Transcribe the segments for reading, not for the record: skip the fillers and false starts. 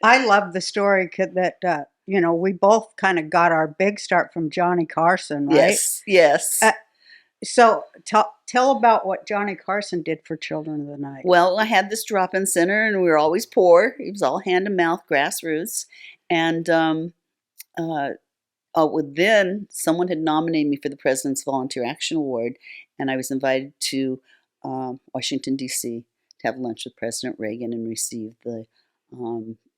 I love the story that, we both kind of got our big start from Johnny Carson, right? Yes, yes. Uh, so tell about what Johnny Carson did for Children of the Night. Well, I had this drop-in center, and we were always poor. It was all hand to mouth, grassroots, and uh, then someone had nominated me for the President's Volunteer Action Award, and I was invited to Washington, D.C. to have lunch with President Reagan and receive the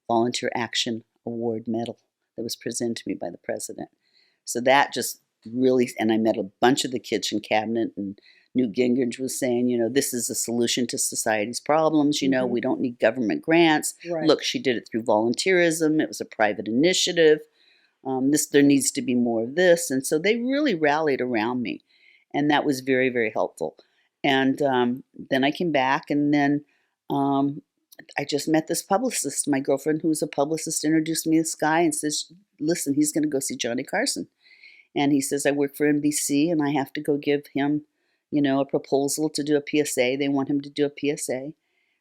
Volunteer Action Award medal that was presented to me by the president. So that just really, and I met a bunch of the kitchen cabinet, and Newt Gingrich was saying, this is a solution to society's problems. Hmm. We don't need government grants. Right. Look, she did it through volunteerism. It was a private initiative. There needs to be more of this, and so they really rallied around me, and that was very, very helpful. And then I came back, and then um, I just met this publicist. My girlfriend, who was a publicist, introduced me to this guy and says, "Listen, he's going to go see Johnny Carson." And he says, "I work for NBC, and I have to go give him, a proposal to do a PSA. They want him to do a PSA.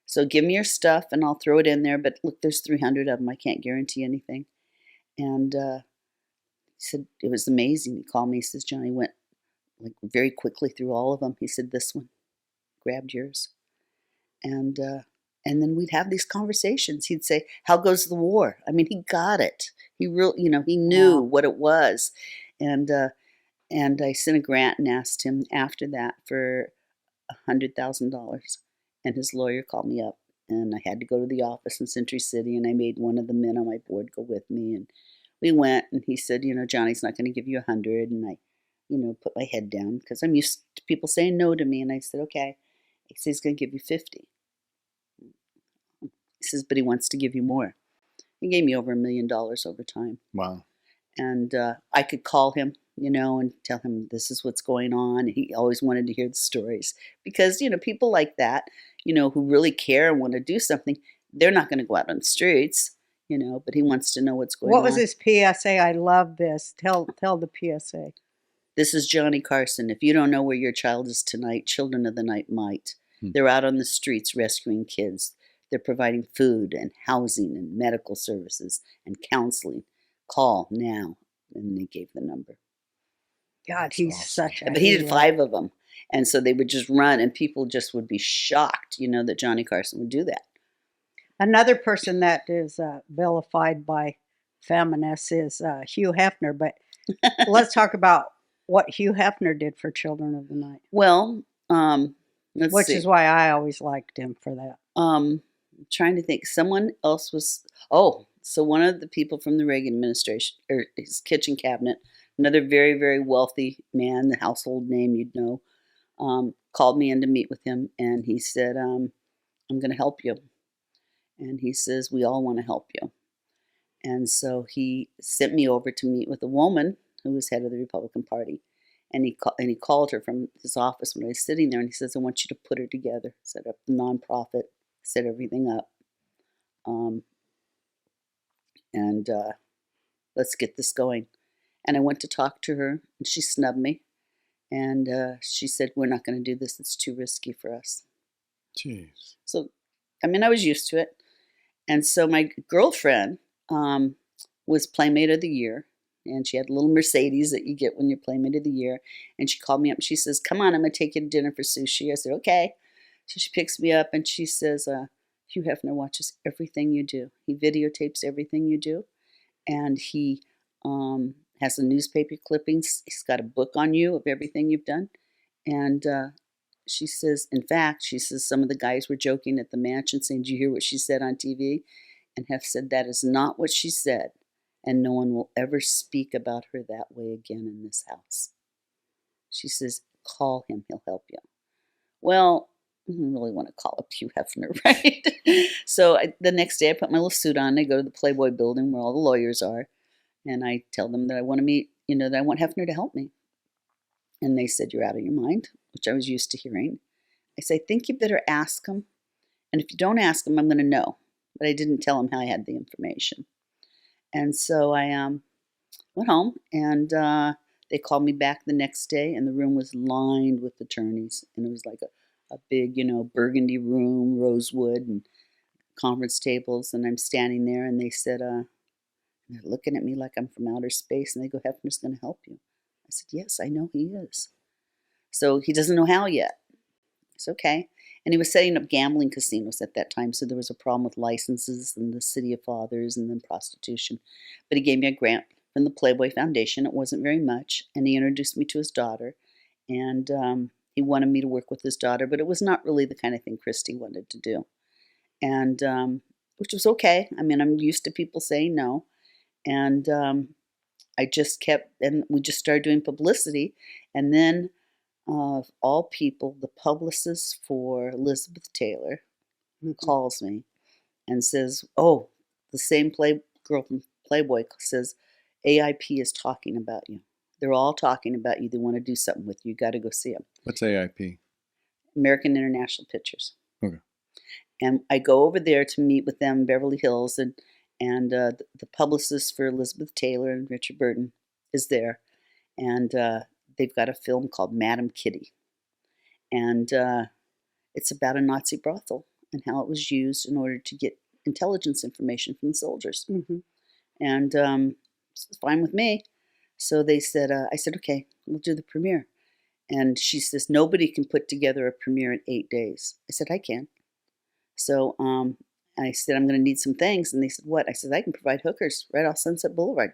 So give me your stuff, and I'll throw it in there. But look, there's 300 of them. I can't guarantee anything." And he said it was amazing. He called me. He says, "Johnny went like very quickly through all of them." He said, "This one, grabbed yours." And and then we'd have these conversations. He'd say, "How goes the war?" I mean, he got it. He really, he knew Wow. what it was. And I sent a grant and asked him after that for $100,000. And his lawyer called me up, and I had to go to the office in Century City, and I made one of the men on my board go with me, and we went, and he said, "Johnny's not going to give you 100." And I, put my head down because I'm used to people saying no to me, and I said, "Okay." He says he's going to give you 50. He says, "But he wants to give you more." He gave me over $1 million over time. Wow. And I could call him, and tell him this is what's going on. He always wanted to hear the stories because, people like that, who really care and want to do something, they're not going to go out on the streets, but he wants to know what's going What was on. his PSA? I love this. Tell the PSA. This is Johnny Carson. If you don't know where your child is tonight, Children of the Night might. Hmm. They're out on the streets rescuing kids. They're providing food and housing and medical services and counseling. Call now. And they gave the number. God, That's he's awesome. such a But he did hero. 5 of them. And so they would just run, and people just would be shocked, that Johnny Carson would do that. Another person that is vilified by feminists is Hugh Hefner. But let's talk about what Hugh Hefner did for Children of the Night, Well, let's which see. is why I always liked him for that. I'm trying to think. Someone else was. Oh, so one of the people from the Reagan administration, or his kitchen cabinet, another very, very wealthy man, the household name you'd know, called me in to meet with him, and he said, "I'm going to help you." And he says, "We all want to help you." And so he sent me over to meet with a woman who was head of the Republican Party. And he called her from his office when I was sitting there, and he says, "I want you to put her together, set up the nonprofit, set everything up, um, and let's get this going." And I went to talk to her, and she snubbed me. And she said, "We're not going to do this. It's too risky for us." Jeez. So, I mean, I was used to it. And so my girlfriend um, was Playmate of the Year, and she had a little Mercedes that you get when you're Playmate of the Year. And she called me up and she says, "Come on, I'm going to take you to dinner for sushi." I said, "Okay." So she picks me up and she says, "Hugh Hefner watches everything you do. He videotapes everything you do. And he has the newspaper clippings. He's got a book on you of everything you've done." And she says, in fact, she says, some of the guys were joking at the mansion saying, "Did you hear what she said on TV?" And Hef said, "That is not what she said. And no one will ever speak about her that way again in this house." She says, "Call him. He'll help you." Well, I don't really want to call up Hugh Hefner, right? So the next day I put my little suit on. I go to the Playboy building where all the lawyers are. And I tell them that I want to meet, that I want Hefner to help me. And they said, "You're out of your mind," which I was used to hearing. I say, "I think you better ask him. And if you don't ask him, I'm going to know." But I didn't tell him how I had the information. And so I went home, and they called me back the next day, and the room was lined with attorneys. And it was like a big, burgundy room, rosewood, and conference tables, and I'm standing there, and they said, they're looking at me like I'm from outer space, and they go, Hefner's going to help you. I said, yes, I know he is. So he doesn't know how yet. It's okay. And he was setting up gambling casinos at that time, so there was a problem with licenses and the City of Fathers and then prostitution. But he gave me a grant from the Playboy Foundation. It wasn't very much, and he introduced me to his daughter, and he wanted me to work with his daughter, but it was not really the kind of thing Christy wanted to do, and which was okay. I mean, I'm used to people saying no, and I just kept, and we just started doing publicity, and then of all people, the publicist for Elizabeth Taylor calls me and says, oh, the same girl from Playboy says, AIP is talking about you. They're all talking about you. They want to do something with you. You got to go see them. What's AIP? American International Pictures. Okay. And I go over there to meet with them in Beverly Hills, and the publicist for Elizabeth Taylor and Richard Burton is there. And they've got a film called Madam Kitty. And it's about a Nazi brothel and how it was used in order to get intelligence information from the soldiers. Mm-hmm. And it's fine with me. So they said, I said, okay, we'll do the premiere. And she says, nobody can put together a premiere in 8 days. I said, I can. So I said, I'm going to need some things. And they said, what? I said, I can provide hookers right off Sunset Boulevard.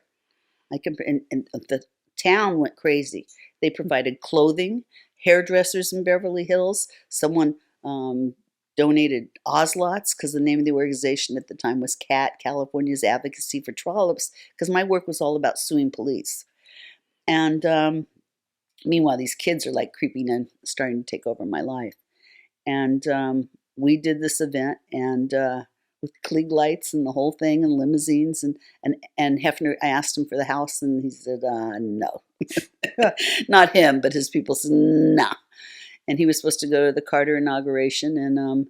I can, and the town went crazy. They provided clothing, hairdressers in Beverly Hills. Someone donated Ozlots, because the name of the organization at the time was CAT, California's Advocacy for Trollops, because my work was all about suing police. And meanwhile, these kids are like creeping in, starting to take over my life. And we did this event, and with Klieg lights and the whole thing, and limousines, and Hefner, I asked him for the house, and he said, no. Not him, but his people said, no. And he was supposed to go to the Carter inauguration, and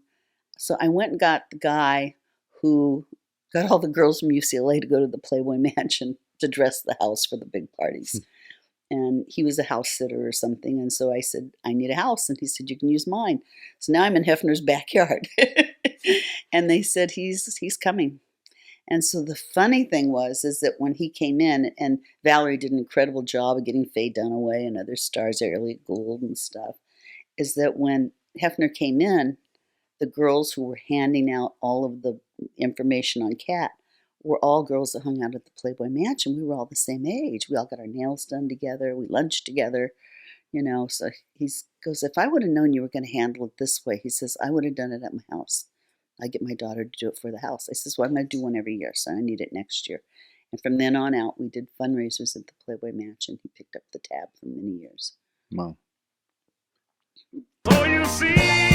so I went and got the guy who got all the girls from UCLA to go to the Playboy Mansion to dress the house for the big parties. And he was a house sitter or something. And so I said, I need a house. And he said, you can use mine. So now I'm in Hefner's backyard. And they said, he's coming. And so the funny thing is that when he came in, and Valerie did an incredible job of getting Faye Dunaway and other stars, Elliot Gould and stuff, is that when Hefner came in, the girls who were handing out all of the information on CAT were all girls that hung out at the Playboy Mansion. We were all the same age. We all got our nails done together. We lunched together, So he goes, if I would have known you were going to handle it this way, he says, I would have done it at my house. I get my daughter to do it for the house. I says, well, I'm going to do one every year, so I need it next year. And from then on out, we did fundraisers at the Playboy Mansion. He picked up the tab for many years. Wow. So you see